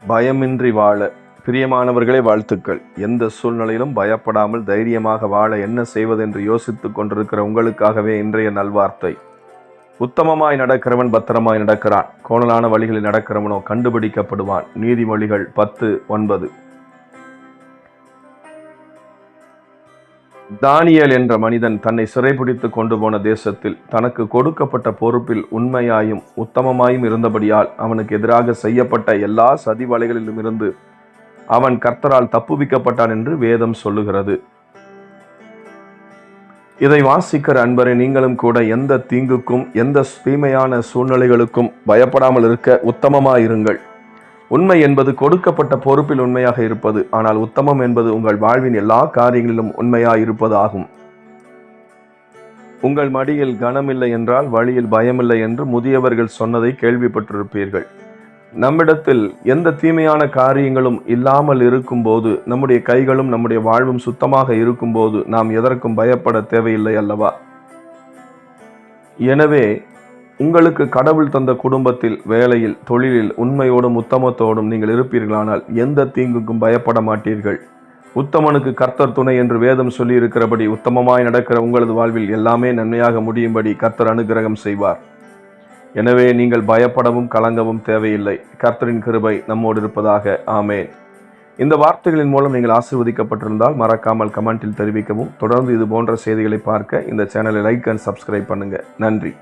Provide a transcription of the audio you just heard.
பயமின்றி வாழ. பிரியமானவர்களே, வாழ்த்துக்கள். எந்த சூழ்நிலையிலும் பயப்படாமல் தைரியமாக வாழ என்ன செய்வதென்று யோசித்துக் கொண்டிருக்கிற உங்களுக்காகவே இன்றைய நல்வார்த்தை. உத்தமமாய் நடக்கிறவன் பத்திரமாய் நடக்கிறான், கோணலான வழிகளில் நடக்கிறவனோ கண்டுபிடிக்கப்படுவான். நீதிமொழிகள் 10:9. தானியேல் என்ற மனிதன் தன்னை சிறைபிடித்து கொண்டு போன தேசத்தில் தனக்கு கொடுக்கப்பட்ட பொறுப்பில் உண்மையாயும் உத்தமமாயும் இருந்தபடியால் அவனுக்கு எதிராக செய்யப்பட்ட எல்லா சதி வலைகளிலும் இருந்து அவன் கர்த்தரால் தப்புவிக்கப்பட்டான் என்று வேதம் சொல்லுகிறது. இதை வாசிக்கிற அன்பரை, நீங்களும் கூட எந்த தீங்குக்கும் எந்த தீமையான சூழ்நிலைகளுக்கும் பயப்படாமல் இருக்க உத்தமமாயிருங்கள். உண்மை என்பது கொடுக்கப்பட்ட பொறுப்பில் உண்மையாக இருப்பது. ஆனால் உத்தமம் என்பது உங்கள் வாழ்வின் எல்லா காரியங்களிலும் உண்மையாயிருப்பது ஆகும். உங்கள் மடியில் கனமில்லை என்றால் வழியில் பயமில்லை என்று முதியவர்கள் சொன்னதை கேள்விப்பட்டிருப்பீர்கள். நம்மிடத்தில் எந்த தீமையான காரியங்களும் இல்லாமல் இருக்கும்போது, நம்முடைய கைகளும் நம்முடைய வாழ்வும் சுத்தமாக இருக்கும்போது நாம் எதற்கும் பயப்பட தேவையில்லை அல்லவா? எனவே உங்களுக்கு கடவுள் தந்த குடும்பத்தில், வேலையில், தொழிலில் உண்மையோடும் உத்தமத்தோடும் நீங்கள் இருப்பீர்களானால் எந்த தீங்குக்கும் பயப்பட மாட்டீர்கள். உத்தமனுக்கு கர்த்தர் துணை என்று வேதம் சொல்லி இருக்கிறபடி உத்தமமாய் நடக்கிற உங்களது வாழ்வில் எல்லாமே நன்மையாக முடியும்படி கர்த்தர் அனுக்கிரகம் செய்வார். எனவே நீங்கள் பயப்படவும் கலங்கவும் தேவையில்லை. கர்த்தரின் கிருபை நம்மோடு இருப்பதாக. ஆமேன். இந்த வார்த்தைகளின் மூலம் நீங்கள் ஆசீர்வதிக்கப்பட்டிருந்தால் மறக்காமல் கமெண்டில் தெரிவிக்கவும். தொடர்ந்து இது போன்ற செய்திகளை பார்க்க இந்த சேனலை லைக் அண்ட் சப்ஸ்கிரைப் பண்ணுங்க. நன்றி.